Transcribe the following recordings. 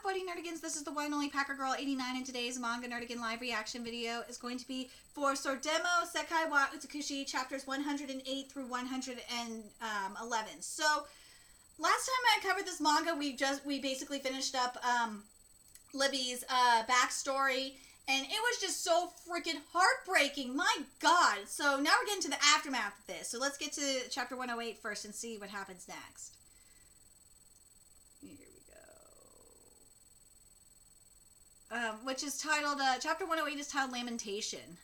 Buddy Nerdigans? This is the one and only Packer Girl 89, and today's Manga Nerdigan live reaction video is going to be for Soredemo Sekai wa Utsukushii chapters 108 through 111. So, last time I covered this manga, we basically finished up Libby's backstory, and it was just so freaking heartbreaking. My God. So now we're getting to the aftermath of this. So let's get to chapter 108 first and see what happens next. Here we go. Which is titled, chapter 108 is titled Lamentation.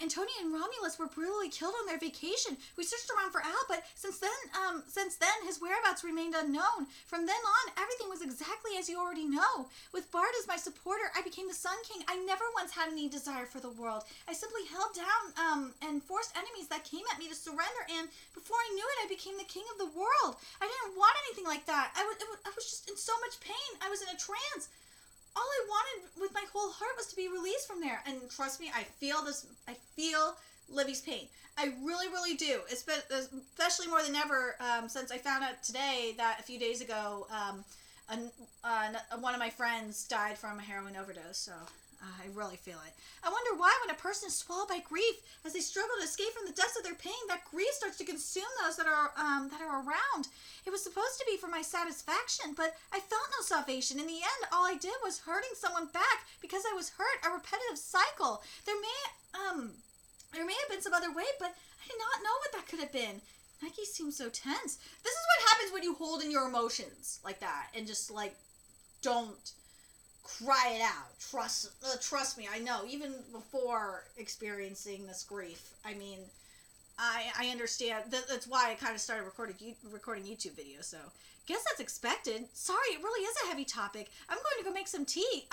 Antonia and Romulus were brutally killed on their vacation. We searched around for Al, but since then his whereabouts remained unknown. From then on, everything was exactly as you already know. With Bard as my supporter, I became the Sun King. I never once had any desire for the world. I simply held down and forced enemies that came at me to surrender, and before I knew it, I became the king of the world. I didn't want anything like that. I was just in so much pain. I was in a trance. All I wanted with my whole heart was to be released from there. And trust me, I feel this. I feel Livy's pain. I really, really do. Especially more than ever since I found out today that a few days ago one of my friends died from a heroin overdose. So I really feel it. I wonder why when a person is swallowed by grief, as they struggle to escape from the depths of their pain, that grief starts to consume those that are around. It was supposed to be for my satisfaction, but I felt no salvation. In the end, all I did was hurting someone back because I was hurt, a repetitive cycle. There may have been some other way, but I did not know what that could have been. Nike seems so tense. This is what happens when you hold in your emotions like that and just like don't cry it out. Trust me, I know. Even before experiencing this grief, I mean, I understand. That's why I kind of started recording YouTube videos. So, guess that's expected. Sorry, it really is a heavy topic. I'm going to go make some tea.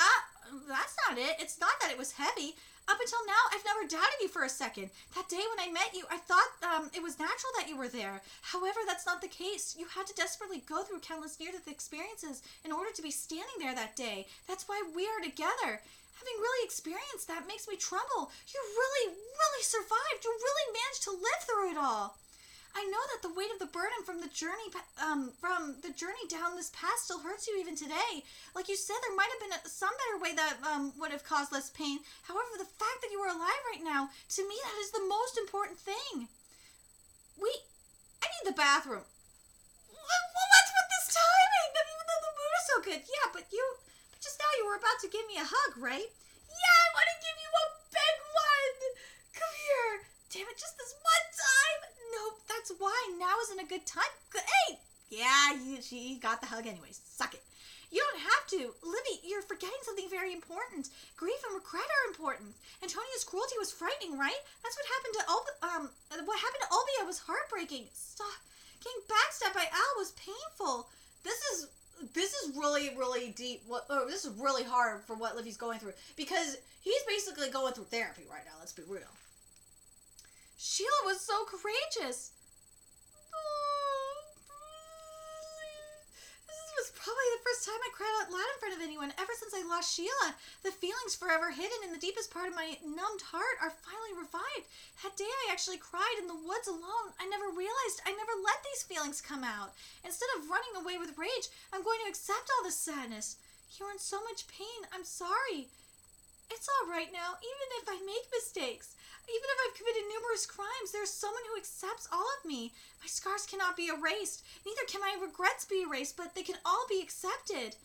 That's not it. It's not that it was heavy. Up until now, I've never doubted you for a second. That day when I met you, I thought it was natural that you were there. However, that's not the case. You had to desperately go through countless near-death experiences in order to be standing there that day. That's why we are together. Having really experienced that makes me tremble. You really, really survived. You really managed to live through it all. I know that the weight of the burden from the journey down this path still hurts you even today. Like you said, there might have been some better way that would have caused less pain. However, the fact that you are alive right now, to me, that is the most important thing. I need the bathroom. Well, what's with this timing? Even though the mood is so good. Yeah, but just now you were about to give me a hug, right? Yeah, I want to give you a big one. Come here. Damn it, just this one time. Nope, that's why now isn't a good time. Hey! Yeah, she got the hug anyways. Suck it. You don't have to. Livy, you're forgetting something very important. Grief and regret are important. Antonia's cruelty was frightening, right? That's what happened to what happened to Olbia was heartbreaking. Stop. Getting backstabbed by Al was painful. This is really, really deep. This is really hard for what Livy's going through, because he's basically going through therapy right now. Let's be real. Sheila was so courageous. This was probably the first time I cried out loud in front of anyone ever since I lost Sheila. The feelings forever hidden in the deepest part of my numbed heart are finally revived. That day I actually cried in the woods alone. I never realized I never let these feelings come out. Instead of running away with rage, I'm going to accept all this sadness. You're in so much pain. I'm sorry. It's all right now, even if I make mistakes. Even if I've committed numerous crimes, there's someone who accepts all of me. My scars cannot be erased. Neither can my regrets be erased, but they can all be accepted.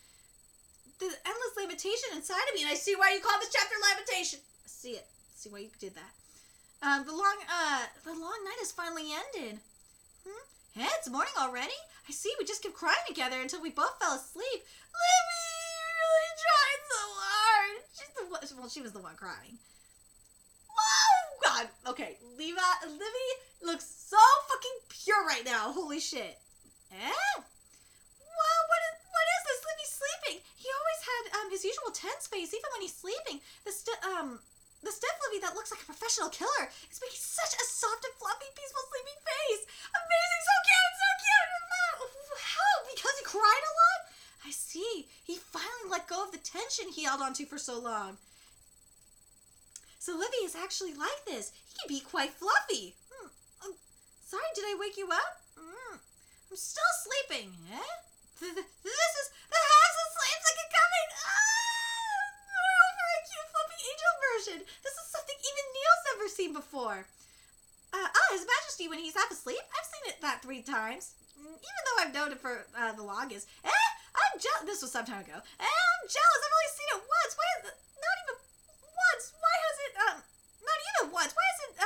The endless lamentation inside of me, and I see why you call this chapter Lamentation. I see it. I see why you did that. The long night has finally ended. Hey, it's morning already? I see, we just kept crying together until we both fell asleep. Libby, you really tried so hard. She was the one crying. Oh, God. Okay, Livy looks so fucking pure right now. Holy shit. Well, what is this? Livy's sleeping. He always had his usual tense face, even when he's sleeping. The stiff Livy that looks like a professional killer is making such a soft and fluffy, peaceful, sleeping face. Amazing, so cute, so cute. How? Because he cried a lot? I see. He finally let go of the tension he held onto for so long. So Livy is actually like this. He can be quite fluffy. Sorry, did I wake you up? I'm still sleeping. This is the house of slaves like it coming. We're over a cute fluffy angel version. This is something even Neil's never seen before. His Majesty when he's half asleep. I've seen it that 3 times. Even though I've known it for the longest. I'm jealous. This was some time ago. I'm jealous. I've only seen it once. Why is it? Not even once. Why has it? Not even once. Why isn't?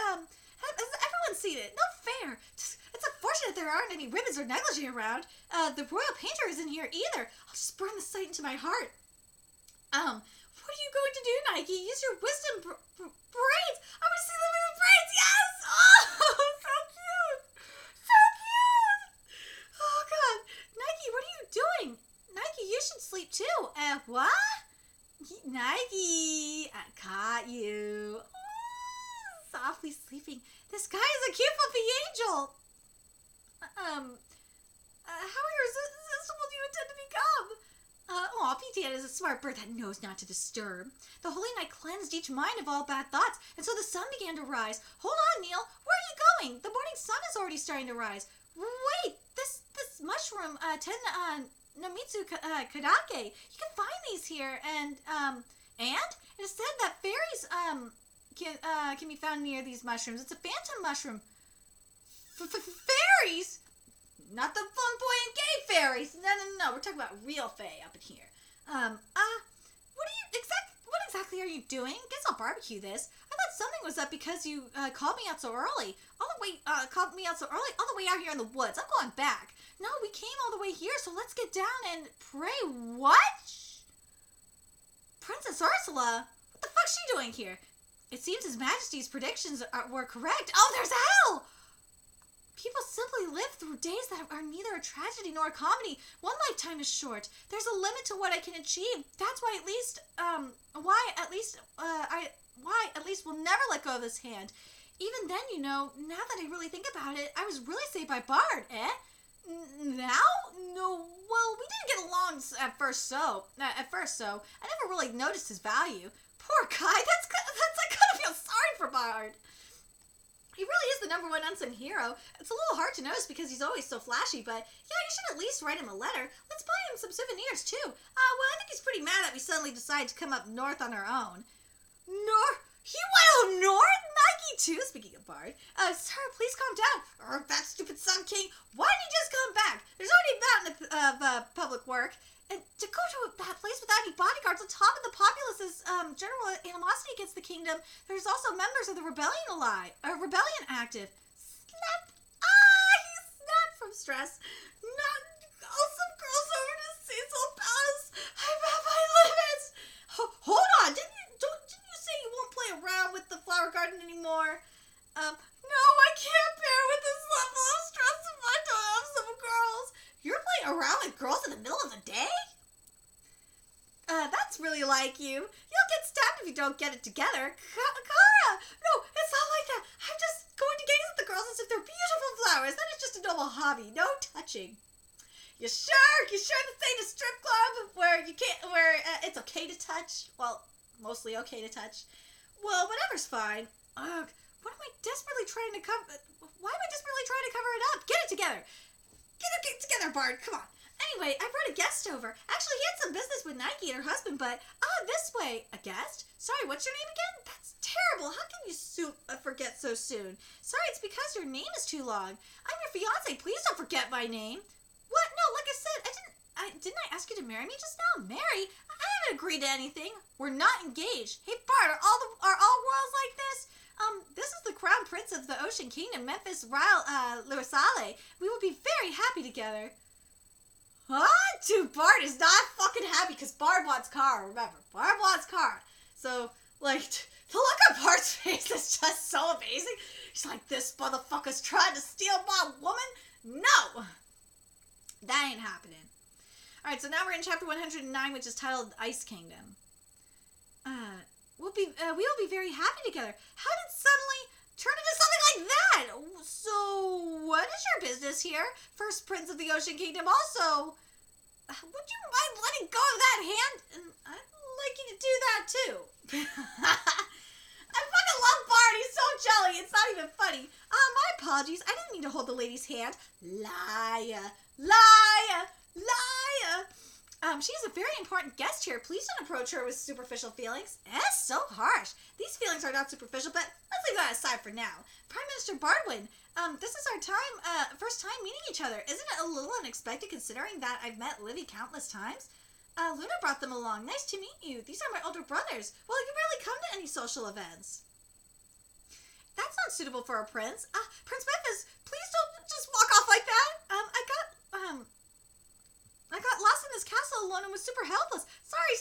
Has everyone seen it? Not fair. It's unfortunate there aren't any ribbons or negligee around. The royal painter isn't here either. I'll just burn the sight into my heart. What are you going to do, Nike? Use your wisdom braids. I'm going to see them in the braids. Yes. Oh, so cute. So cute. Oh, God. Nike, what are you doing? Nike, you should sleep too. What? Nike, I caught you. Oh, softly sleeping. This guy is a cute fluffy angel. How irresistible do you intend to become? P.T.N. is a smart bird that knows not to disturb. The holy night cleansed each mind of all bad thoughts, and so the sun began to rise. Hold on, Neil. Where are you going? The morning sun is already starting to rise. Wait, this mushroom, Nomitsu Kadake. You can find these here, and it is said that fairies, can be found near these mushrooms. It's a phantom mushroom. Fairies? Not the flamboyant gay fairies. No. We're talking about real fae up in here. What exactly are you doing? Guess I'll barbecue this. I thought something was up because you called me out so early. All the way out here in the woods. I'm going back. No, we came all the way here, so let's get down and pray. What? Princess Ursula? What the fuck's she doing here? It seems His Majesty's predictions were correct. Oh, there's hell! People simply live through days that are neither a tragedy nor a comedy. One lifetime is short. There's a limit to what I can achieve. That's why at least we'll never let go of this hand. Even then, now that I really think about it, I was really saved by Bard, eh? Now? No, well, we didn't get along at first, so I never really noticed his value. Poor guy, I kind of feel sorry for Bard. He really is the #1 unsung hero. It's a little hard to notice because he's always so flashy, but yeah, you should at least write him a letter. Let's buy him some souvenirs, too. Well, I think he's pretty mad that we suddenly decided to come up north on our own. North? He went up north? Nike, too, speaking of Bard. Sir, please calm down. That stupid Sun King. Why didn't he just come back? There's already a mountain of public work. And to go to that place without any bodyguards on top of the populace's general animosity against the kingdom, there's also members of the rebellion active. Snap! He snapped from stress. Not call some girls over to Cecil Palace. I'm at my limits. Hold on, didn't you say you won't play around with the flower garden anymore? No, I can't bear with this level of stress if I don't have some girls. You're playing around with girls in the middle of the day? That's really like you. You'll get stabbed if you don't get it together. Kara! No, it's not like that. I'm just going to gaze at the girls as if they're beautiful flowers. That is just a normal hobby. No touching. You sure? You sure this ain't a strip club where it's okay to touch? Well, mostly okay to touch. Well, whatever's fine. Ugh, why am I desperately trying to cover it up? Get it together. Get it together, Bard. Come on. Anyway, I brought a guest over. Actually, he had some business with Nike and her husband, but, this way. A guest? Sorry, what's your name again? That's terrible. How can you forget so soon? Sorry, it's because your name is too long. I'm your fiancé. Please don't forget my name. What? No, like I said, didn't I ask you to marry me just now? Marry? I haven't agreed to anything. We're not engaged. Hey, Bard, are all royals like this? This is the crown prince of the Ocean Kingdom, Memphis Luisale. We will be very happy together. Huh? Dude, Bard is not fucking happy because Bard wants Kara, remember. Bard wants Kara. So, the look on Bard's face is just so amazing. He's like, this motherfucker's trying to steal my woman? No! That ain't happening. Alright, so now we're in chapter 109, which is titled Ice Kingdom. We will be very happy together. How did it suddenly turn into something like that? So, what is your business here? First Prince of the Ocean Kingdom. Also, would you mind letting go of that hand? And I'd like you to do that too. I fucking love Bard. He's so jelly. It's not even funny. My apologies. I didn't mean to hold the lady's hand. Liar. Liar. Liar. She's a very important guest here. Please don't approach her with superficial feelings. So harsh. These feelings are not superficial, but let's leave that aside for now. Prime Minister Bardwin, this is our first time meeting each other. Isn't it a little unexpected considering that I've met Livy countless times? Luna brought them along. Nice to meet you. These are my older brothers. Well, you rarely come to any social events. That's not suitable for a prince. Prince Memphis, please don't just walk off like that. I got lost in this castle alone and was super helpless. Sorry,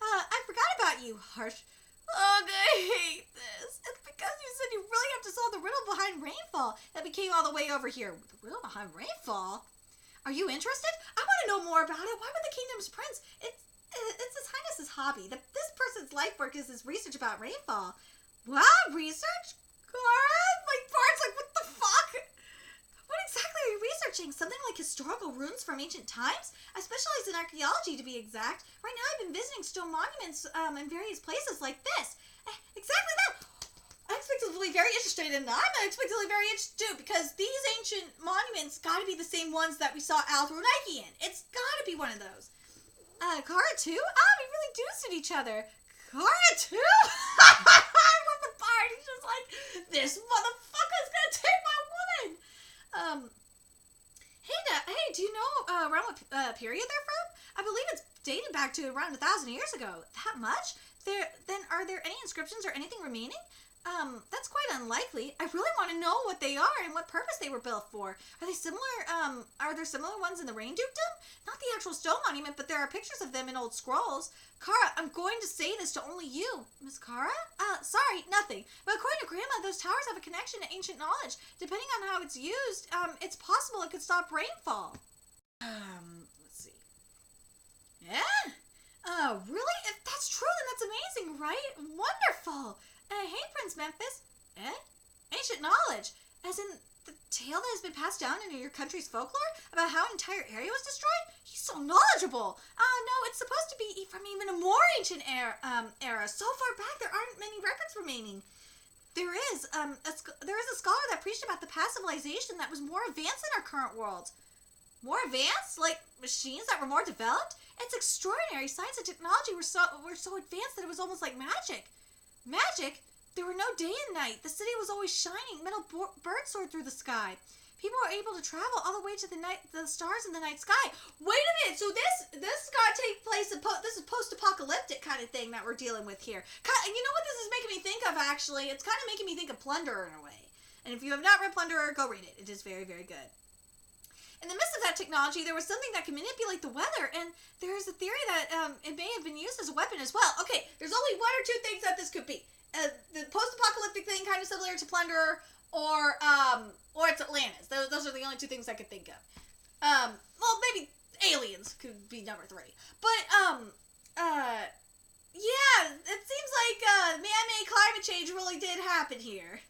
I forgot about you. Harsh. Oh, I hate this. It's because you said you really have to solve the riddle behind Rainfall that we came all the way over here. The riddle behind Rainfall? Are you interested? I want to know more about it. Why would the kingdom's prince? It's His Highness's hobby. This person's life work is his research about Rainfall. What? Research? Cora? Bard's like, what the fuck? What exactly are you researching? Something like historical runes from ancient times? I specialize in archaeology, to be exact. Right now I've been visiting stone monuments in various places like this. Exactly that! I'm unexpectedly very interested, and I'm unexpectedly very interested too, because these ancient monuments gotta be the same ones that we saw Al throw Nike in. It's gotta be one of those. Kara too? We really do suit each other. Kara too? I love the Bard. He's just like, this motherfucker's gonna take my woman. Hey, do you know around what period they're from? I believe it's dated back to around 1,000 years ago. That much? Then are there any inscriptions or anything remaining? That's quite unlikely. I really want to know what they are and what purpose they were built for. Are they similar, are there similar ones in the Rain Dukedom? Not the actual stone monument, but there are pictures of them in old scrolls. Kara, I'm going to say this to only you. Miss Kara? Sorry, nothing. But according to Grandma, those towers have a connection to ancient knowledge. Depending on how it's used, it's possible it could stop rainfall. Let's see. Yeah? Really? If that's true, then that's amazing, right? Wonderful! Hey, Prince Memphis. Ancient knowledge. As in the tale that has been passed down into your country's folklore about how an entire area was destroyed? He's so knowledgeable. No, it's supposed to be from even a more ancient era. So far back, there aren't many records remaining. There is a scholar that preached about the past civilization that was more advanced than our current world. More advanced? Like machines that were more developed? It's extraordinary. Science and technology were so advanced that it was almost like magic. Magic? There were no day and night. The city was always shining. Metal birds soared through the sky. People were able to travel all the way to the stars in the night sky. Wait a minute. So this got to take place. This is post-apocalyptic kind of thing that we're dealing with here. You know what this is making me think of? Actually, it's kind of making me think of Plunderer in a way. And if you have not read Plunderer, go read it. It is very, very good. In the midst of that technology, there was something that could manipulate the weather, and there is a theory that it may have been used as a weapon as well. Okay, there's only one or two things that this could be. The post-apocalyptic thing, kind of similar to Plunderer, or it's Atlantis. Those are the only two things I could think of. Well, maybe aliens could be number 3. But, yeah, it seems like man-made climate change really did happen here.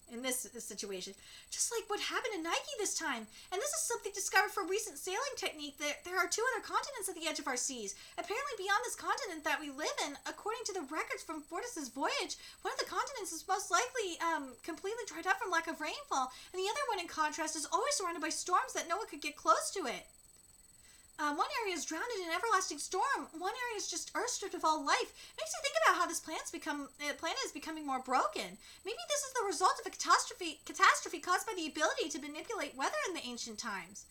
In this situation. Just like what happened to Nike this time. And this is something discovered from recent sailing technique. There are 2 other continents at the edge of our seas. Apparently beyond this continent that we live in, according to the records from Fortis's voyage, one of the continents is most likely completely dried up from lack of rainfall, and the other one, in contrast, is always surrounded by storms that no one could get close to it. One area is drowned in an everlasting storm. One area is just earth-stripped of all life. It makes you think about how this planet is becoming more broken. Maybe this is the result of a catastrophe caused by the ability to manipulate weather in the ancient times.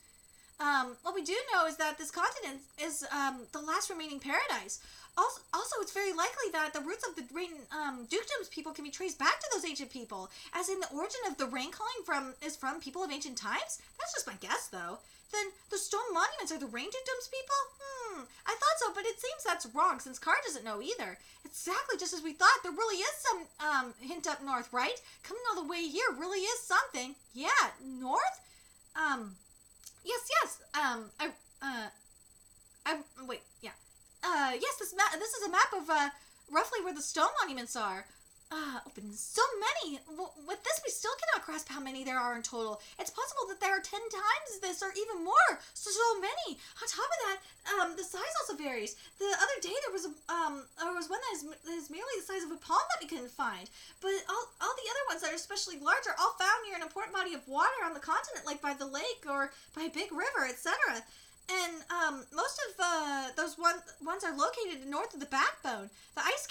What we do know is that this continent is the last remaining paradise. Also, it's very likely that the roots of the Rain Dukedom's people can be traced back to those ancient people, as in the origin of the rain calling is from people of ancient times? That's just my guess, though. Then the stone monuments are the Rain Dukedom's people? I thought so, but it seems that's wrong, since Carr doesn't know either. Exactly just as we thought. There really is some hint up north, right? Coming all the way here really is something. Yeah, north? Yes. Wait, yeah. Yes, this is a map of roughly where the stone monuments are. But so many. With this, we still cannot grasp how many there are in total. It's possible that there are 10 times this, or even more. So many. On top of that, the size also varies. The other day there was one that is merely the size of a palm that we couldn't find. But all the other ones that are especially large are all found near an important body of water on the continent, like by the lake or by a big river, etc. And most of ones are located north of the backbone. The Ice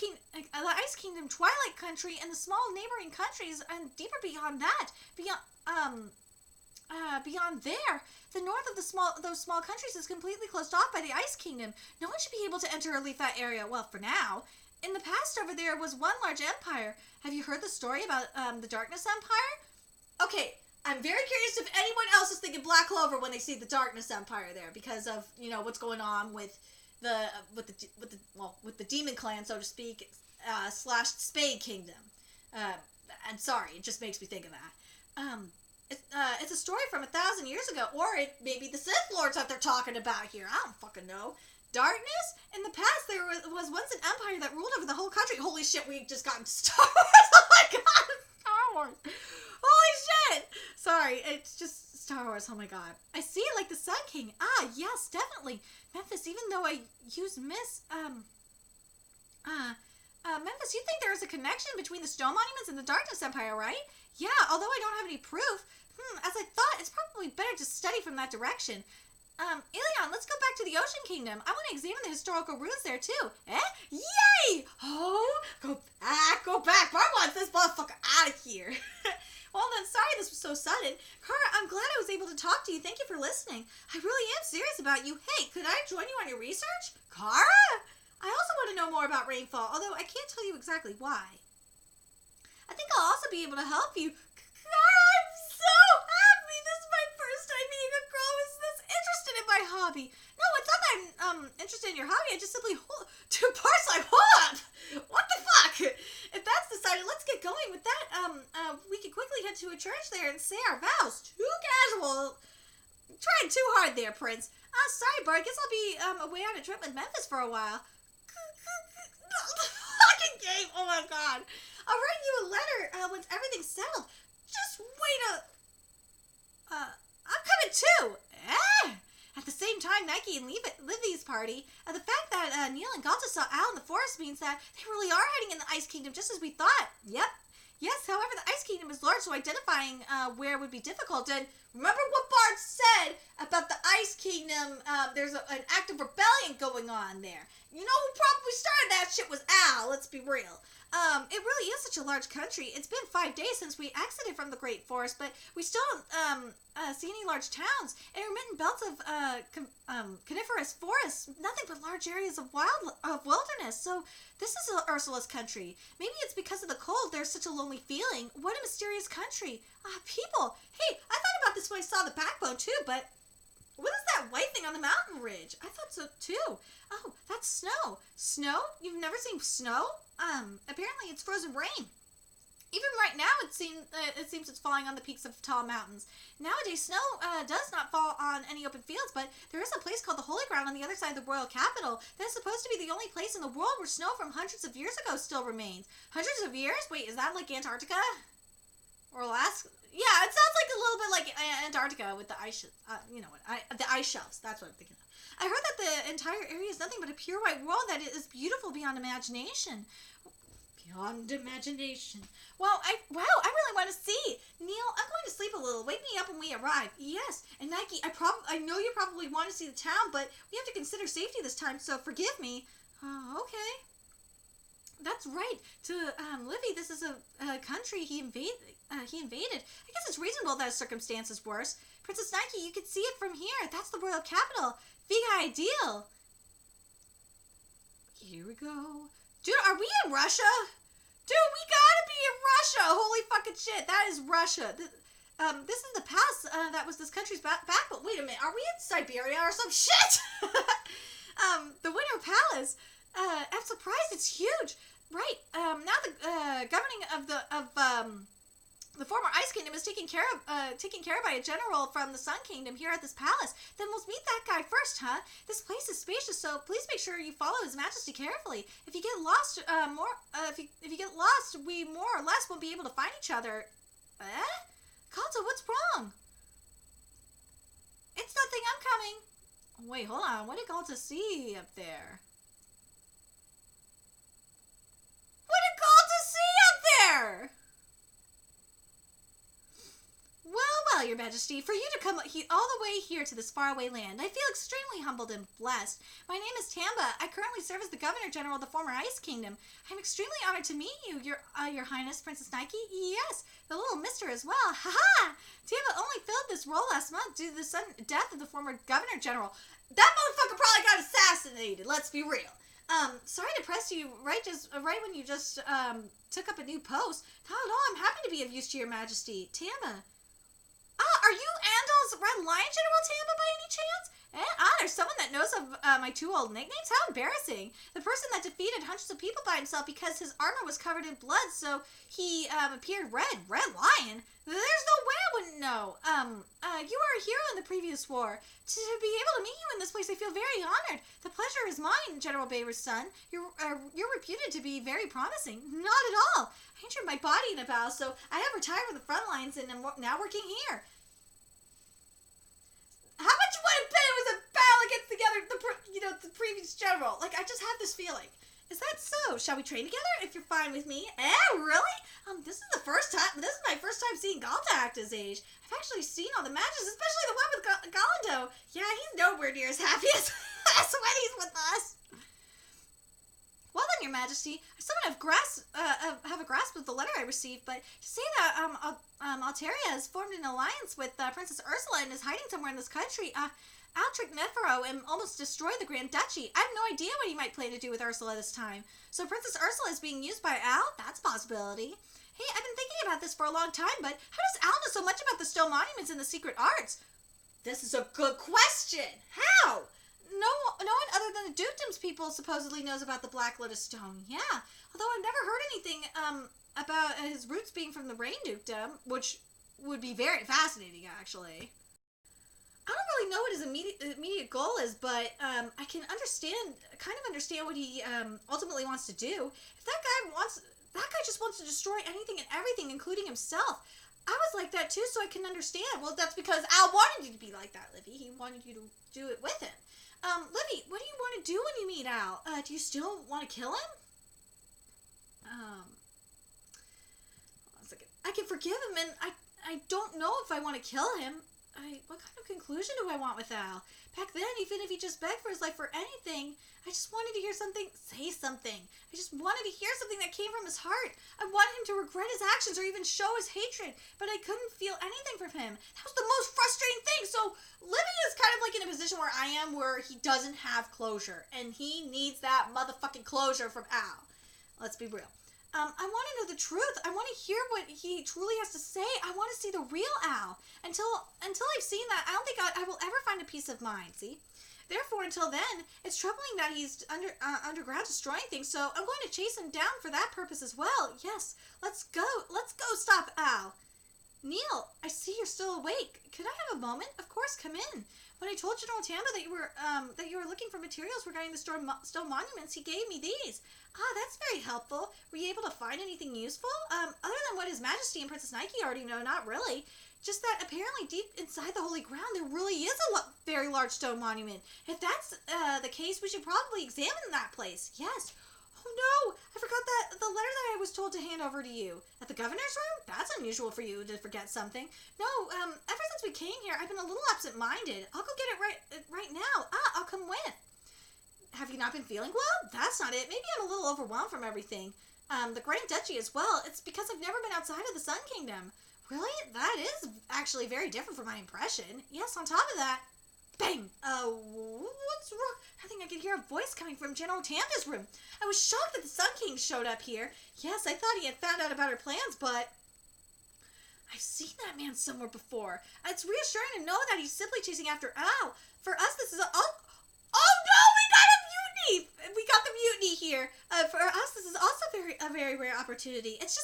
Kingdom, Twilight Country, and the small neighboring countries, and deeper beyond that, beyond there, the north of those small countries is completely closed off by the Ice Kingdom. No one should be able to enter or leave that area. Well, for now. In the past, over there was one large empire. Have you heard the story about the Darkness Empire? Okay, I'm very curious if anyone else is thinking Black Clover when they see the Darkness Empire there, because of what's going on with the Demon Clan, so to speak, / Spade Kingdom. And sorry, it just makes me think of that. It's a story from 1,000 years ago, or it may be the Sith Lords that they're talking about here. I don't fucking know. Darkness? In the past, there was once an empire that ruled over the whole country. Holy shit, we just got Star Wars. Oh my god, Star Wars. Holy shit. Sorry, it's just Star Wars. Oh my god. I see it like the Sun King. Ah, yes, definitely. Memphis, even though I use Memphis, you think there is a connection between the stone monuments and the Darkness Empire, right? Yeah, although I don't have any proof. As I thought, it's probably better to study from that direction. Ilion, let's go back to the Ocean Kingdom. I want to examine the historical ruins there, too. Eh? Yay! Oh, go back. Bart wants this motherfucker out of here. Well then, sorry this was so sudden. Kara, I'm glad I was able to talk to you. Thank you for listening. I really am serious about you. Hey, could I join you on your research? Kara? I also want to know more about rainfall, although I can't tell you exactly why. I think I'll also be able to help you. Kara, I'm so happy. This is my first time meeting a girl who's this interested in my hobby. No, it's not that I'm interested in your hobby. I just simply two parts like, hold up. What the fuck? If that's decided, let's get going with that. We can quickly head to a church there and say our vows. Too casual. Trying too hard there, Prince. Sorry, Bart. Guess I'll be away on a trip with Memphis for a while. Fucking game. Oh my god. I'll write you a letter once everything's settled. Just wait I'm coming too. At the same time, Nike and Livy's party, the fact that Neil and Galta saw Al in the forest means that they really are heading in the Ice Kingdom just as we thought. Yep. Yes, however, the Ice Kingdom is large, so identifying where would be difficult. And remember what Bart said about the Ice Kingdom, there's an active rebellion going on there. You know who probably started that shit was Al, let's be real. It really is such a large country. It's been 5 days since we exited from the Great Forest, but we still don't see any large towns. Intermittent belts of coniferous forests, nothing but large areas of wilderness. So this is Ursula's country. Maybe it's because of the cold there's such a lonely feeling. What a mysterious country. People. Hey, I thought about this when I saw the backbone too, but what is that white thing on the mountain ridge? I thought so too. Oh, that's snow. Snow? You've never seen snow? Apparently it's frozen rain. Even right now, it seems it's falling on the peaks of tall mountains. Nowadays, snow does not fall on any open fields, but there is a place called the Holy Ground on the other side of the royal capital that is supposed to be the only place in the world where snow from hundreds of years ago still remains. Hundreds of years? Wait, is that like Antarctica? Or Alaska? Yeah, it sounds like a little bit like Antarctica with the ice, the ice shelves. That's what I'm thinking of. I heard that the entire area is nothing but a pure white world that is beautiful beyond imagination. Beyond imagination. Well, I really want to see. Neil, I'm going to sleep a little. Wake me up when we arrive. Yes. And Nike, I know you probably want to see the town, but we have to consider safety this time, so forgive me. Okay. That's right. To Livy, this is a country he invaded. I guess it's reasonable that his circumstance is worse. Princess Nike, you can see it from here. That's the royal capital. Big ideal. Here we go. Dude, are we in Russia? Dude, we gotta be in Russia. Holy fucking shit. That is Russia. This is the pass that was this country's back. But wait a minute. Are we in Siberia or some shit? The Winter Palace. I'm surprised it's huge. Right. Now the governing of the former Ice Kingdom is taken care of by a general from the Sun Kingdom here at this palace. Then we'll meet that guy first, huh? This place is spacious, so please make sure you follow His Majesty carefully. If you get lost, if you get lost, we more or less won't be able to find each other. Kalta, what's wrong? It's nothing. I'm coming. Wait, hold on. What did Kalta see up there? What did Kalta see up there? Well, Your Majesty, for you to come all the way here to this faraway land. I feel extremely humbled and blessed. My name is Tamba. I currently serve as the Governor General of the former Ice Kingdom. I'm extremely honored to meet you, Your Highness, Princess Nike. Yes, the little mister as well. Ha-ha! Tamba only filled this role last month due to the sudden death of the former Governor General. That motherfucker probably got assassinated, let's be real. Sorry to press you right when you just took up a new post. Not at all. I'm happy to be of use to Your Majesty. Tamba. Are you Andal's Red Lion General Tamba by any chance? There's someone that knows of my two old nicknames? How embarrassing. The person that defeated hundreds of people by himself because his armor was covered in blood, so he appeared red. Red Lion? There's no way I wouldn't know. You were a hero in the previous war. To be able to meet you in this place, I feel very honored. The pleasure is mine, General Baber's son. You're reputed to be very promising. Not at all. I injured my body in a battle, so I have retired from the front lines and am now working here. How much you want to bet it was a battle against the previous general? Like, I just have this feeling. Is that so? Shall we train together if you're fine with me? Really? This is my first time seeing Galta act his age. I've actually seen all the matches, especially the one with Galando. Yeah, he's nowhere near as happy as when he's with us. Well then, Your Majesty, I somewhat have a grasp of the letter I received, but to say that Alteria has formed an alliance with Princess Ursula and is hiding somewhere in this country, I'll trick Nefero and almost destroy the Grand Duchy. I have no idea what he might plan to do with Ursula this time. So Princess Ursula is being used by Al? That's a possibility. Hey, I've been thinking about this for a long time, but how does Al know so much about the stone monuments and the secret arts? This is a good question. How? No one other than the Dukedom's people supposedly knows about the Black Lotus Stone. Yeah, although I've never heard anything about his roots being from the Rain Dukedom, which would be very fascinating, actually. I don't really know what his immediate goal is, but I can kind of understand what he ultimately wants to do. If that guy just wants to destroy anything and everything, including himself. I was like that too, so I can understand. Well, that's because Al wanted you to be like that, Livy. He wanted you to do it with him. Livy, what do you want to do when you meet Al? Do you still want to kill him? Hold on a second. I can forgive him, and I don't know if I want to kill him. What kind of conclusion do I want with Al? Back then, even if he just begged for his life for anything, I just wanted to hear something, say something. I just wanted to hear something that came from his heart. I wanted him to regret his actions or even show his hatred, but I couldn't feel anything from him. That was the most frustrating thing. So Livy is kind of like in a position where I am, where he doesn't have closure, and he needs that motherfucking closure from Al. Let's be real. I want to know the truth. I want to hear what he truly has to say. I want to see the real Al. Until I've seen that, I don't think I will ever find a peace of mind, see? Therefore, until then, it's troubling that he's underground destroying things, so I'm going to chase him down for that purpose as well. Yes, let's go. Let's go stop Al. Neil, I see you're still awake. Could I have a moment? Of course, come in. When I told General Tamba that you were looking for materials regarding the stone monuments, he gave me these. That's very helpful. Were you able to find anything useful? Other than what His Majesty and Princess Nike already know, not really. Just that apparently deep inside the holy ground, there really is a very large stone monument. If that's the case, we should probably examine that place. Yes. Oh no, I forgot that the letter that I was told to hand over to you. At the governor's room? That's unusual for you to forget something. No, ever since we came here, I've been a little absent-minded. I'll go get it right now. I'll come with. Have you not been feeling well? That's not it. Maybe I'm a little overwhelmed from everything. The Grand Duchy as well. It's because I've never been outside of the Sun Kingdom. Really? That is actually very different from my impression. Yes, on top of that, bang! What's wrong? I think I could hear a voice coming from General Tamba's room. I was shocked that the Sun King showed up here. Yes, I thought he had found out about our plans, but I've seen that man somewhere before. It's reassuring to know that he's simply chasing after Al. For us, this is Oh no, we got a mutiny! We got the mutiny here. For us, this is also a very rare opportunity. It's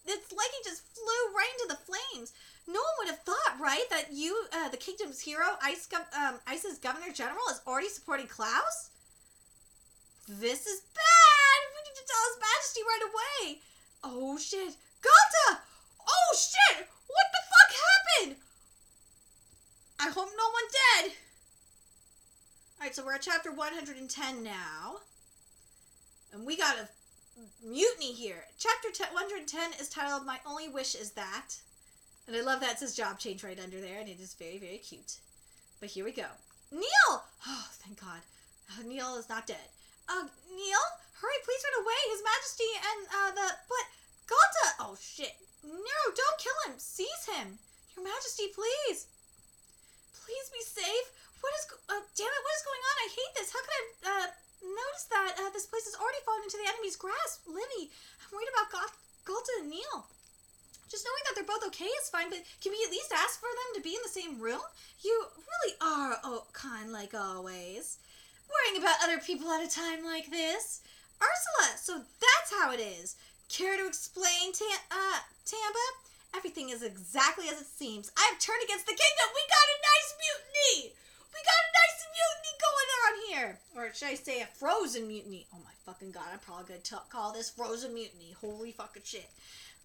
like he just flew right into the flames. No one would have thought, right, that you, the kingdom's hero, Ice's Governor General, is already supporting Klaus? This is bad! We need to tell His Majesty right away. Oh shit. Galta! Oh shit! What the fuck happened? I hope no one dead. Alright, so we're at chapter 110 now. And we got a mutiny here. Chapter 110 is titled My Only Wish Is That. And I love that it says job change right under there, and it is very, very cute. But here we go. Neil! Oh, thank God. Neil is not dead. Neil? Hurry, please run away. His Majesty and, but, Galta! Oh, shit. No, don't kill him. Seize him. Your Majesty, please. Please be safe. Damn it, what is going on? I hate this. How could I, notice that, this place has already fallen into the enemy's grasp? Livy, I'm worried about Galta and Neil. Just knowing that they're both okay is fine, but can we at least ask for them to be in the same room? You really are kind like always. Worrying about other people at a time like this. Ursula, so that's how it is. Care to explain, Tamba? Everything is exactly as it seems. I've turned against the kingdom. We got a nice mutiny. We got a nice mutiny going on here. Or should I say a frozen mutiny? Oh my fucking God, I'm probably going to call this frozen mutiny. Holy fucking shit.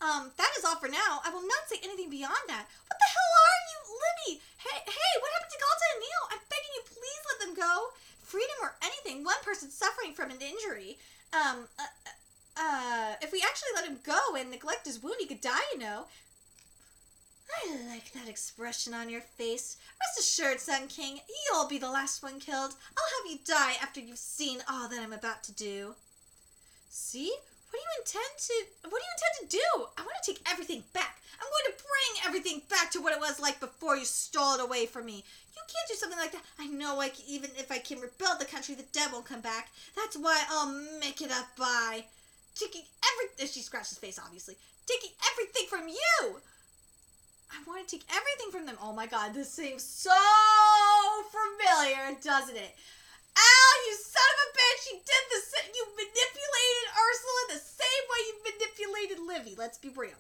That is all for now. I will not say anything beyond that. What the hell are you, Libby? Hey, what happened to Galta and Neil? I'm begging you, please let them go. Freedom or anything. One person suffering from an injury. If we actually let him go and neglect his wound, he could die, you know. I like that expression on your face. Rest assured, Sun King, you'll be the last one killed. I'll have you die after you've seen all that I'm about to do. See? What do you intend to do? I want to take everything back. I'm going to bring everything back to what it was like before you stole it away from me. You can't do something like that. I know even if I can rebuild the country, the dead won't come back. That's why I'll make it up by taking everything. She scratched his face, obviously. Taking everything from you. I want to take everything from them. Oh my God, this seems so familiar, doesn't it? Al, you son of a bitch! You manipulated Ursula the same way you manipulated Livy. Let's be real.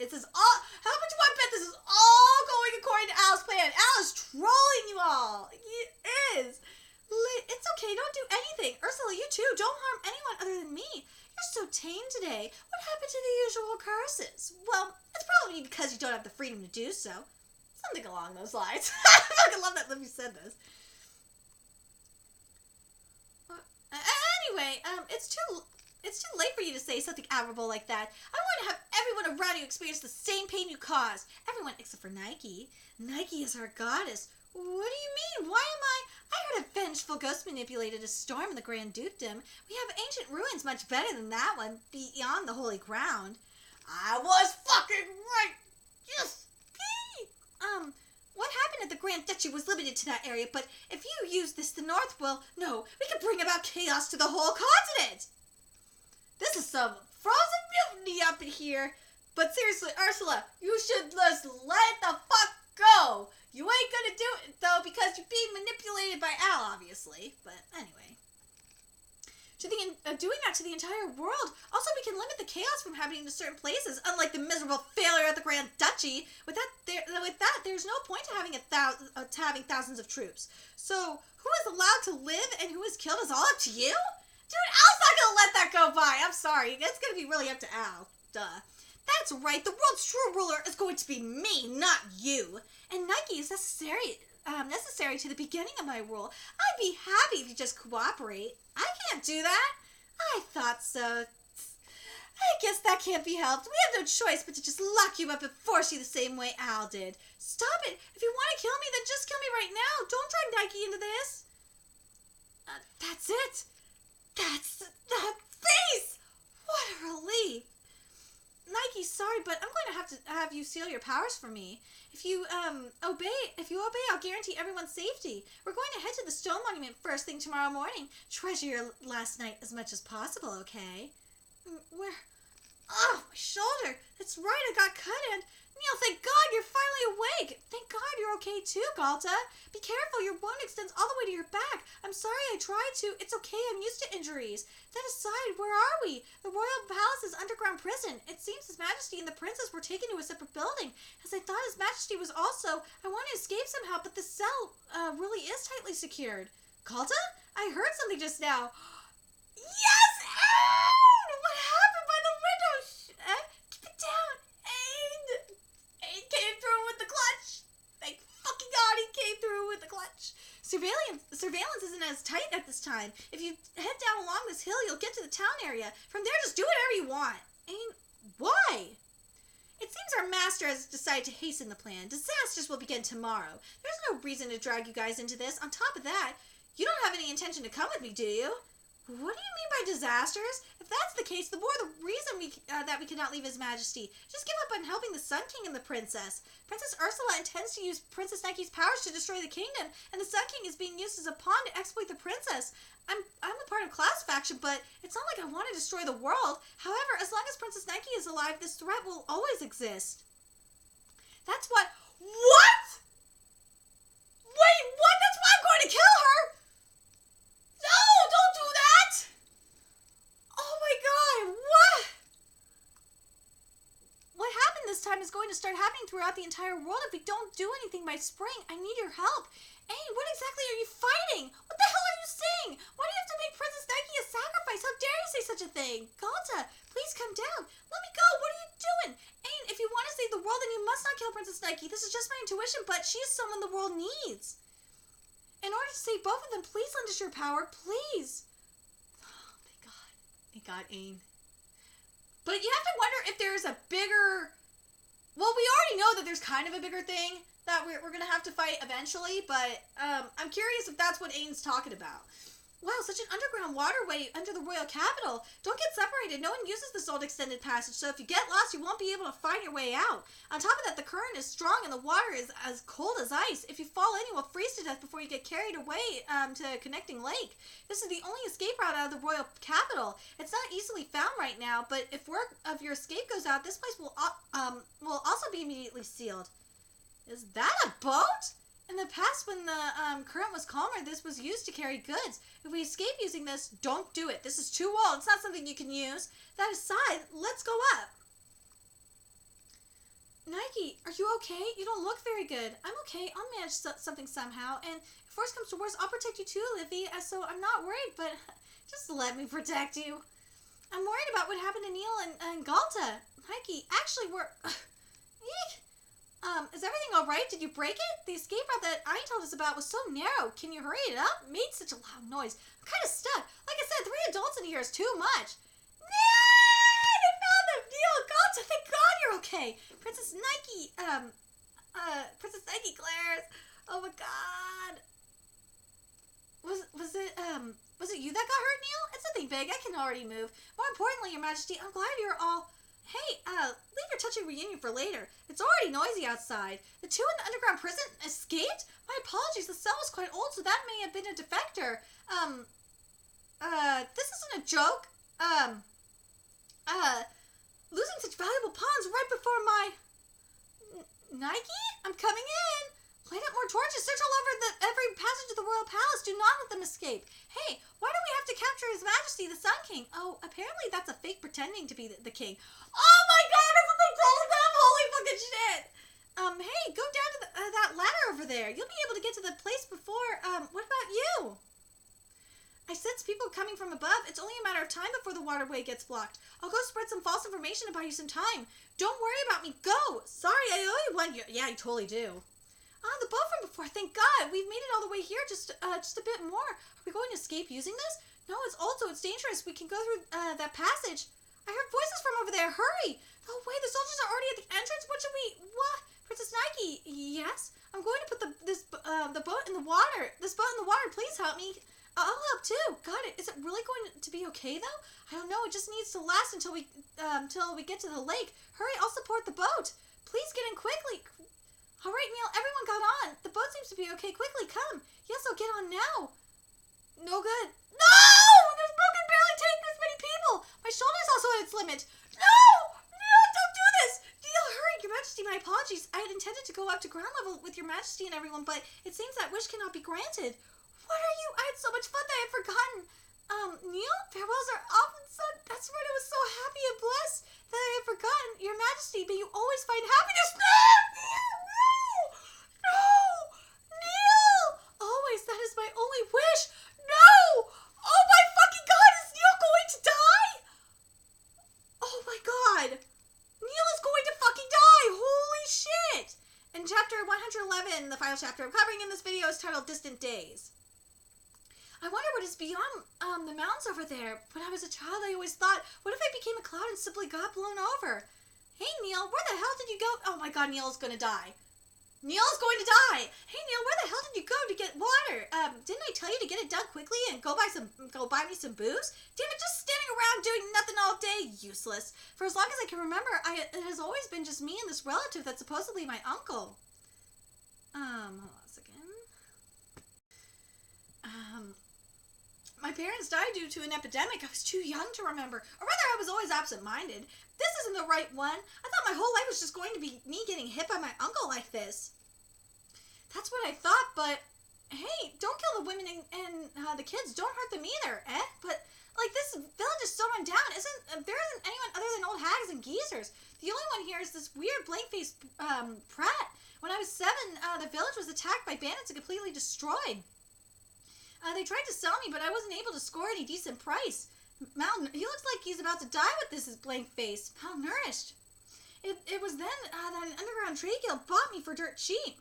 This is all. How much do I bet this is all going according to Al's plan? Al is trolling you all. He is. It's okay. Don't do anything. Ursula, you too. Don't harm anyone other than me. You're so tame today. What happened to the usual curses? Well, it's probably because you don't have the freedom to do so. Something along those lines. I fucking love that Livy said this. Anyway, it's too late for you to say something admirable like that. I want to have everyone around you experience the same pain you caused. Everyone except for Nike. Nike is our goddess. What do you mean? Why am I heard a vengeful ghost manipulated a storm in the Grand Dukedom. We have ancient ruins much better than that one, beyond the holy ground. I was fucking right! Yes! What happened at the Grand Duchy was limited to that area, but if you use this, the North will... No, we can bring about chaos to the whole continent! This is some frozen mutiny up in here. But seriously, Ursula, you should just let the fuck go. You ain't gonna do it, though, because you're being manipulated by Al, obviously. But anyway. Doing that to the entire world. Also, we can limit the chaos from happening to certain places, unlike the miserable failure at the Grand Duchy. With that, there's no point to having having thousands of troops. So, who is allowed to live and who is killed is all up to you? Dude, Al's not gonna let that go by. I'm sorry. That's gonna be really up to Al. Duh. That's right. The world's true ruler is going to be me, not you. And Nike is necessary to the beginning of my rule. I'd be happy if you just cooperate. I can't do that. I thought so. I guess that can't be helped. We have no choice but to just lock you up and force you the same way Al did. Stop it. If you want to kill me, then just kill me right now. Don't drag Nike into this. That's it. That's that face. What a relief. Nike, sorry, but I'm going to have you seal your powers for me. If you obey, I'll guarantee everyone's safety. We're going to head to the stone monument first thing tomorrow morning. Treasure your last night as much as possible, okay? Where? Oh, my shoulder. That's right, I got cut and... Neil, thank God you're finally awake. Thank God you're okay too, Galta. Be careful, your wound extends all the way to your back. I'm sorry I tried to. It's okay, I'm used to injuries. That aside, where are we? The royal palace's underground prison. It seems His Majesty and the princess were taken to a separate building. As I thought His Majesty was also... I want to escape somehow, but the cell really is tightly secured. Galta? I heard something just now. Yes! What happened by the window? Keep it down. Aid came through with the clutch. Thank fucking God he came through with the clutch. Surveillance isn't as tight at this time. If you head down along this hill, you'll get to the town area. From there, just do whatever you want. Why? It seems our master has decided to hasten the plan. Disasters will begin tomorrow. There's no reason to drag you guys into this. On top of that, you don't have any intention to come with me, do you? What do you mean by disasters? If that's the case, the more the reason that we cannot leave His Majesty. Just give up on helping the Sun King and the Princess. Princess Ursula intends to use Princess Nike's powers to destroy the kingdom, and the Sun King is being used as a pawn to exploit the princess. I'm a part of Class Faction, but it's not like I want to destroy the world. However, as long as Princess Nike is alive, this threat will always exist. That's what... What? Wait, what? That's why I'm going to kill her? No, don't do that! Oh my god, what? What happened this time is going to start happening throughout the entire world if we don't do anything by spring. I need your help. Hey, what exactly are you fighting? What the hell are you saying? Why do you have to make Princess Nike a sacrifice? How dare you say such a thing? Galta, please come down. Let me go. What are you doing? Ain, if you want to save the world, then you must not kill Princess Nike. This is just my intuition, but she is someone the world needs. In order to save both of them, please lend us your power, please. Oh, thank God, Ain. But you have to wonder if there's a bigger... Well, we already know that there's kind of a bigger thing that we're going to have to fight eventually, but I'm curious if that's what Ain's talking about. Wow, such an underground waterway under the royal capital. Don't get separated. No one uses this old extended passage, so if you get lost, you won't be able to find your way out. On top of that, the current is strong and the water is as cold as ice. If you fall in, you will freeze to death before you get carried away to a connecting lake. This is the only escape route out of the royal capital. It's not easily found right now, but if word of your escape goes out, this place will also be immediately sealed. Is that a boat? In the past, when the current was calmer, this was used to carry goods. If we escape using this, don't do it. This is too old. It's not something you can use. That aside, let's go up. Nike, are you okay? You don't look very good. I'm okay. I'll manage something somehow. And if worse comes to worse, I'll protect you too, Livy. So I'm not worried, but just let me protect you. I'm worried about what happened to Neil and Galta. Nike, actually, we're... Eek. Is everything alright? Did you break it? The escape route that I told us about was so narrow. Can you hurry it up? It made such a loud noise. I'm kind of stuck. Like I said, 3 adults in here is too much. Yay! They found them! Neil, Galta, thank God you're okay. Princess Nike, Princess Nike glares. Oh my God. Was it you that got hurt, Neil? It's nothing big. I can already move. More importantly, Your Majesty, I'm glad you're all... Hey, leave your touching reunion for later. It's already noisy outside. The 2 in the underground prison escaped? My apologies, the cell was quite old, so that may have been a defector. This isn't a joke. Losing such valuable pawns right before my... Nike? I'm coming in. Light up more torches. Search all over every passage of the royal palace. Do not let them escape. Hey, why do we have to capture His Majesty, the Sun King? Oh, apparently that's a fake pretending to be the king. Oh my God, that's what they told them! Holy fucking shit! Hey, go down to that ladder over there. You'll be able to get to the place before, what about you? I sense people coming from above. It's only a matter of time before the waterway gets blocked. I'll go spread some false information to buy you some time. Don't worry about me. Go! Sorry, I owe you one. Yeah, you totally do. The boat from before. Thank God. We've made it all the way here. Just a bit more. Are we going to escape using this? No, it's old, so it's dangerous. We can go through that passage. I heard voices from over there. Hurry! No way, the soldiers are already at the entrance. What should we... What? Princess Nike? Yes? I'm going to put the boat in the water. This boat in the water. Please help me. I'll help too. Got it. Is it really going to be okay though? I don't know. It just needs to last until we get to the lake. Hurry! I'll support the boat. Please get in quickly. All right, Neil. Everyone got on. The boat seems to be okay. Quickly, come. Yes, I'll get on now. No good. No! This boat can barely take this many people. My shoulder's also at its limit. No! Neil, don't do this. Neil, hurry. Your Majesty, my apologies. I had intended to go up to ground level with Your Majesty and everyone, but it seems that wish cannot be granted. What are you? I had so much fun that I had forgotten. Neil, farewells are often said. That's right. I was so happy and blessed that I had forgotten. Your Majesty, may you always find happiness. No! No! Neil! Always. That is my only wish. No! Oh my fucking God! Is Neil going to die? Oh my God! Neil is going to fucking die! Holy shit! In chapter 111, the final chapter I'm covering in this video is titled Distant Days. I wonder what is beyond the mountains over there. When I was a child, I always thought, what if I became a cloud and simply got blown over? Hey, Neil, where the hell did you go? Oh my god, Neil's gonna die. Neil's going to die! Hey, Neil, where the hell did you go to get water? Didn't I tell you to get it done quickly and go buy me some booze? Damn it, just standing around doing nothing all day. Useless. For as long as I can remember, it has always been just me and this relative that's supposedly my uncle. Hold on a second. My parents died due to an epidemic. I was too young to remember. Or rather, I was always absent-minded. This isn't the right one. I thought my whole life was just going to be me getting hit by my uncle like this. That's what I thought, but hey, don't kill the women and the kids. Don't hurt them either, eh? But, like, this village is so run down. There isn't anyone other than old hags and geezers. The only one here is this weird blank-faced prat. When I was 7, the village was attacked by bandits and completely destroyed. They tried to sell me, but I wasn't able to score any decent price. He looks like he's about to die with this blank face. Malnourished. It was then that an underground trade guild bought me for dirt cheap.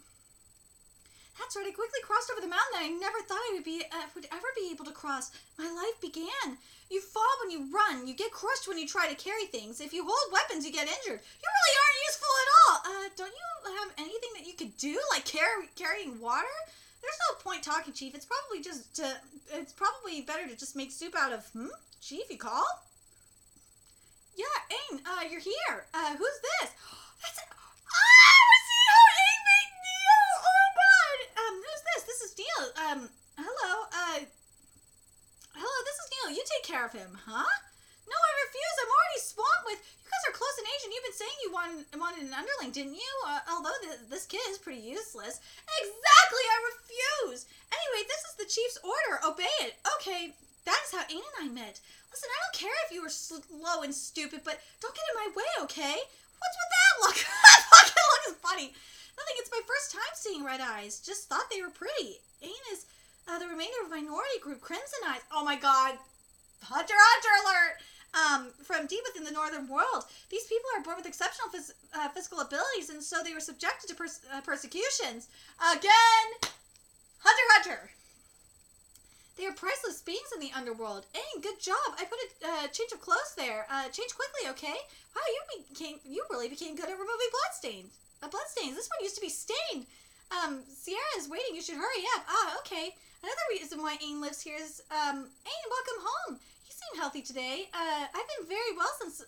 That's right, I quickly crossed over the mountain that I never thought I would ever be able to cross. My life began. You fall when you run. You get crushed when you try to carry things. If you hold weapons, you get injured. You really aren't useful at all. Don't you have anything that you could do, like carrying water? There's no point talking, Chief. It's probably better to just make soup out of, Chief, you call? Yeah, Aang, you're here. Who's this? That's it. I see how Aang made Neil. Oh, God. Who's this? This is Neil. Hello. Hello, this is Neil. You take care of him, huh? No, I refuse. I'm already swamped with... You guys are close in age, and you've been saying you wanted an underling, didn't you? Although this kid is pretty useless. Exactly, I refuse. Anyway, this is the chief's order. Obey it. Okay, that is how Aang and I met. Listen, I don't care if you were slow and stupid, but don't get in my way, okay? What's with that look? That fucking look is funny. Nothing, it's my first time seeing red eyes. Just thought they were pretty. Aang is the remainder of minority group Crimson Eyes. Oh my god. Hunter alert! From deep within the northern world. These people are born with exceptional physical abilities, and so they were subjected to persecutions. Again! Hunter! They are priceless beings in the underworld. Aang, good job. I put a change of clothes there. Change quickly, okay? Wow, you really became good at removing bloodstains. This one used to be stained. Sierra is waiting. You should hurry up. Okay. Another reason why Aang lives here is, Aang, welcome home. You seem healthy today. I've been very well since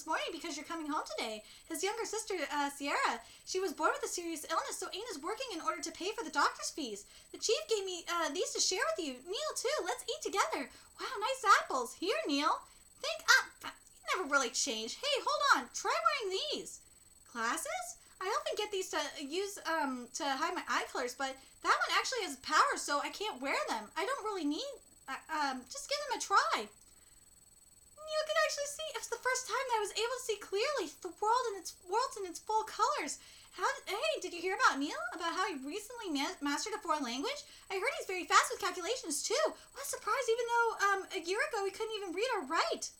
morning because you're coming home today. His younger sister, Sierra, she was born with a serious illness, so Aang is working in order to pay for the doctor's fees. The chief gave me, these to share with you. Neil, too. Let's eat together. Wow, nice apples. Here, Neil. You never really changed. Hey, hold on. Try wearing these. Glasses? I often get these to use to hide my eye colors, but that one actually has power, so I can't wear them. I don't really need. Just give them a try. You can actually see. It was the first time that I was able to see clearly the world in its full colors. Hey, did you hear about Neil? About how he recently mastered a foreign language? I heard he's very fast with calculations too. What a surprise! Even though a year ago he couldn't even read or write.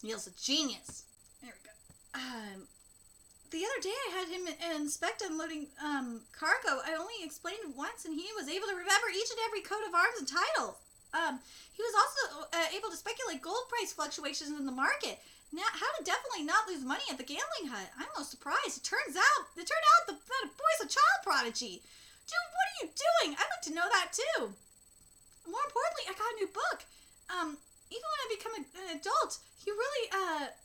Neil's a genius. There we go. The other day I had him inspect unloading cargo. I only explained it once, and he was able to remember each and every coat of arms and titles. He was also able to speculate gold price fluctuations in the market. Now, how to definitely not lose money at the gambling hut. I'm most surprised. It turned out that a boy's a child prodigy. Dude, what are you doing? I'd like to know that too. More importantly, I got a new book. Even when I become an adult, you really,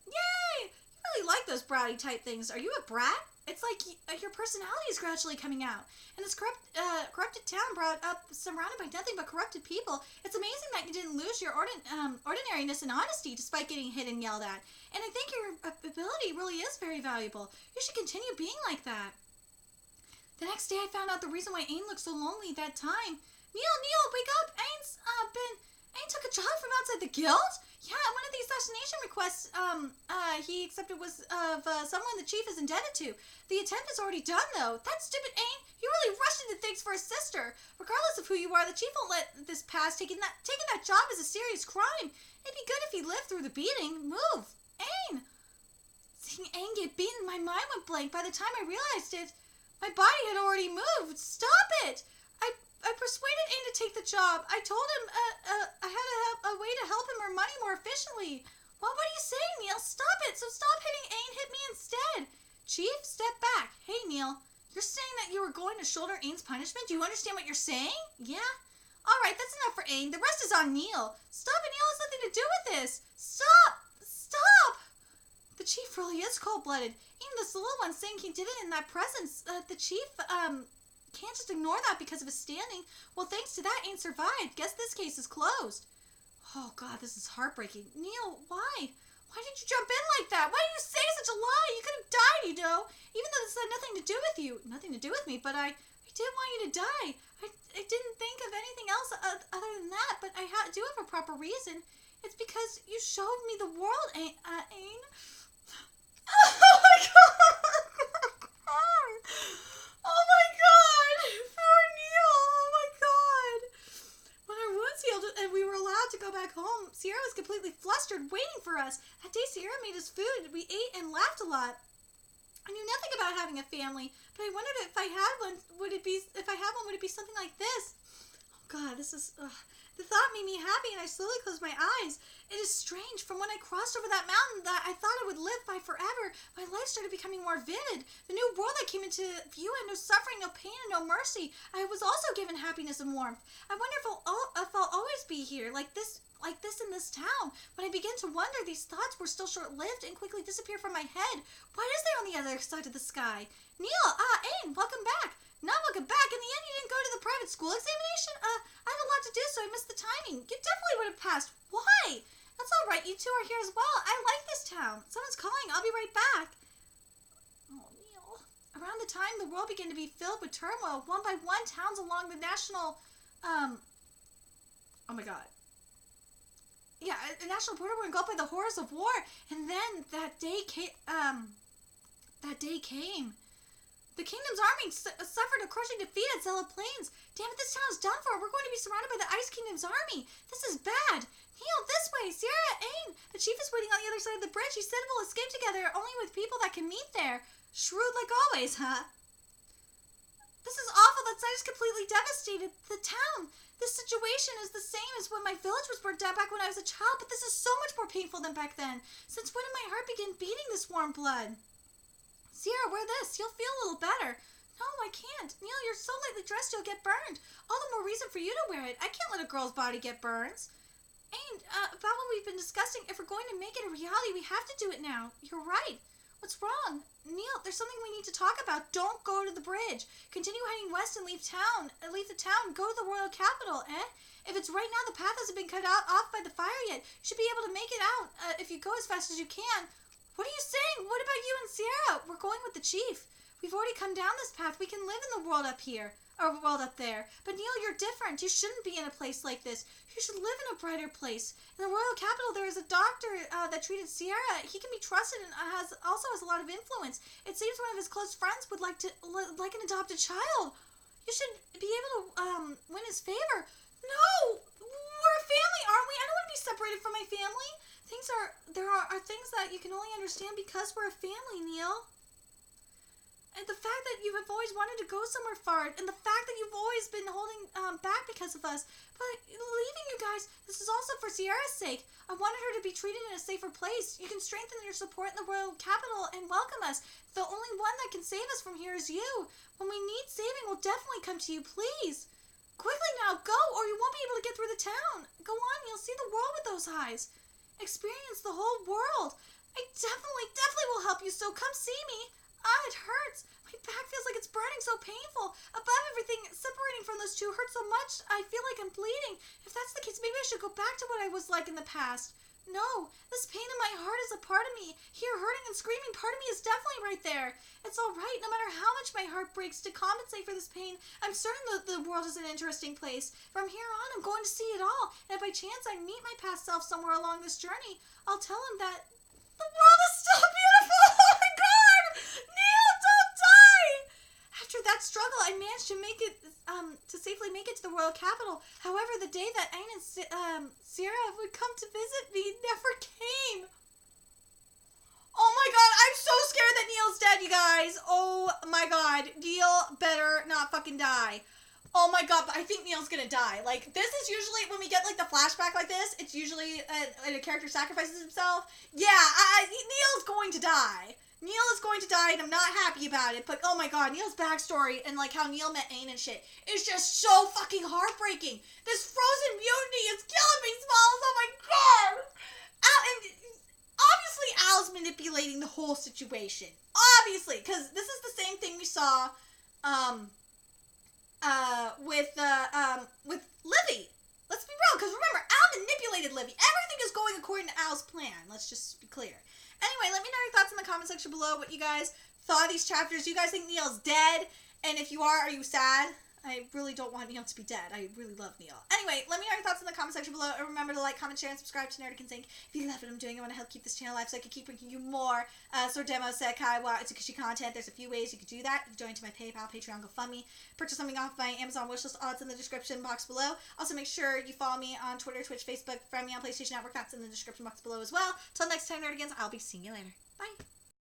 yay! Really like those bratty type things. Are you a brat? It's like your personality is gradually coming out. And this corrupted town brought up surrounded by nothing but corrupted people. It's amazing that you didn't lose your ordinariness and honesty despite getting hit and yelled at. And I think your ability really is very valuable. You should continue being like that. The next day I found out the reason why Aang looked so lonely that time. Neil, wake up! Aang took a job from outside the guild? Yeah, one of the assassination requests he accepted was of someone the chief is indebted to. The attempt is already done, though. That stupid Aang, he really rushed into things for his sister. Regardless of who you are, the chief won't let this pass. Taking that job is a serious crime. It'd be good if he lived through the beating. Move! Aang! Seeing Aang get beaten, my mind went blank. By the time I realized it, my body had already moved. Stop it! I persuaded Aang to take the job. I told him I had a way to help him earn money more efficiently. What are you saying, Neil? Stop it! So stop hitting Ain, hit me instead! Chief, step back. Hey, Neil, you're saying that you were going to shoulder Ain's punishment? Do you understand what you're saying? Yeah? Alright, that's enough for Ain. The rest is on Neil. Stop it, Neil has nothing to do with this. Stop! Stop! The chief really is cold-blooded. Even this little one saying he did it in that presence. The chief, can't just ignore that because of his standing. Well, thanks to that, Ain survived. Guess this case is closed. Oh, God, this is heartbreaking. Neil, why? Why did you jump in like that? Why did you say such a lie? You could have died, you know. Even though this had nothing to do with you. Nothing to do with me, but I did want you to die. I didn't think of anything else other than that, but I do have a proper reason. It's because you showed me the world, Ain. Oh, my God. Oh, my God. Poor Neil. Oh, my God. When our wounds healed and we were allowed to go back home, Sierra was completely flustered, waiting for us. That day, Sierra made us food. We ate and laughed a lot. I knew nothing about having a family, but I wondered if I had one, would it be something like this? Oh, God, this is... The thought made me happy, and I slowly closed my eyes. It is strange. From when I crossed over that mountain that I thought I would live by forever, my life started becoming more vivid. The new world that came into view had no suffering, no pain, and no mercy. I was also given happiness and warmth. I wonder if I'll always be here, like this in this town. When I began to wonder, these thoughts were still short-lived and quickly disappeared from my head. What is there on the other side of the sky? Neil, Ain, welcome back. Not welcome back. In the end, you didn't go to the private school examination? I had a lot to do, so I missed the timing. You definitely would have passed. Why? That's all right. You two are here as well. I like this town. Someone's calling. I'll be right back. Oh, Neil. Around the time the world began to be filled with turmoil, one by one, towns along the national, oh my God. Yeah, the national border were engulfed by the horrors of war, and then that day came. The kingdom's army suffered a crushing defeat at Zella Plains. Damn it, this town is done for. We're going to be surrounded by the Ice Kingdom's army. This is bad. Neil, this way. Sierra, Ain. The chief is waiting on the other side of the bridge. He said we'll escape together, only with people that can meet there. Shrewd like always, huh? This is awful. That site is completely devastated. The town. This situation is the same as when my village was burnt down back when I was a child, but this is so much more painful than back then. Since when did my heart begin beating this warm blood? Sierra, wear this. You'll feel a little better. No, I can't. Neil, you're so lightly dressed you'll get burned. All the more reason for you to wear it. I can't let a girl's body get burns. And, about what we've been discussing, if we're going to make it a reality, we have to do it now. You're right. What's wrong? Neil, there's something we need to talk about. Don't go to the bridge. Continue heading west and leave the town. Go to the royal capital, eh? If it's right now, the path hasn't been cut off by the fire yet. You should be able to make it out if you go as fast as you can. What are you saying? What about you and Sierra? We're going with the chief. We've already come down this path. We can live in the world up here. Or world up there. But Neil, you're different. You shouldn't be in a place like this. You should live in a brighter place. In the royal capital, there is a doctor that treated Sierra. He can be trusted and also has a lot of influence. It seems one of his close friends would like an adopted child. You should be able to win his favor. No! We're a family, aren't we? I don't want to be separated from my family. There are things that you can only understand because we're a family, Neil. And the fact that you have always wanted to go somewhere far, and the fact that you've always been holding back because of us. But leaving you guys, this is also for Sierra's sake. I wanted her to be treated in a safer place. You can strengthen your support in the royal capital and welcome us. The only one that can save us from here is you. When we need saving, we'll definitely come to you, please. Quickly now, go, or you won't be able to get through the town. Go on, you'll see the world with those eyes. Experience the whole world. I definitely will help you, so come see me. It hurts. My back feels like it's burning, so painful. Above everything, separating from those two hurts so much, I feel like I'm bleeding. If that's the case, maybe I should go back to what I was like in the past. No, this pain in my heart is a part of me. Here, hurting and screaming, part of me is definitely right there. It's all right, no matter how much my heart breaks. To compensate for this pain, I'm certain that the world is an interesting place. From here on, I'm going to see it all. And if by chance I meet my past self somewhere along this journey, I'll tell him that the world is still beautiful. Oh my God! Neil, don't die! After that struggle, I managed to safely make it to the royal capital. However, the day that Ain and Sierra would come to visit me never came. Oh my God, I'm so scared that Neil's dead, you guys. Oh my God, Neil better not fucking die. Oh my god, but I think Neil's gonna die. Like, this is usually, when we get, like, the flashback like this, it's usually a character sacrifices himself. Yeah, Neil's going to die. Neil is going to die, and I'm not happy about it, but oh my god, Neil's backstory and, like, how Neil met Aang and shit is just so fucking heartbreaking. This frozen mutiny is killing me, Smalls. Oh my god! And obviously, Al's manipulating the whole situation. Obviously, because this is the same thing we saw, with Livy. Let's be real, because remember, Al manipulated Livy. Everything is going according to Al's plan. Let's just be clear. Anyway, let me know your thoughts in the comment section below, what you guys thought of these chapters. Do you guys think Neil's dead? And if you are you sad? I really don't want Neil to be dead. I really love Neil. Anyway, let me know your thoughts in the comment section below. And remember to like, comment, share, and subscribe to Nerdic and Sync. If you love what I'm doing, I want to help keep this channel alive so I can keep bringing you more Soredemo Sekai Utsukushii content. There's a few ways you can do that. You can join to my PayPal, Patreon, GoFundMe. Purchase something off my Amazon wishlist. All it's in the description box below. Also, make sure you follow me on Twitter, Twitch, Facebook. Friend me on PlayStation Network. That's in the description box below as well. Till next time, Nerdigans, I'll be seeing you later. Bye.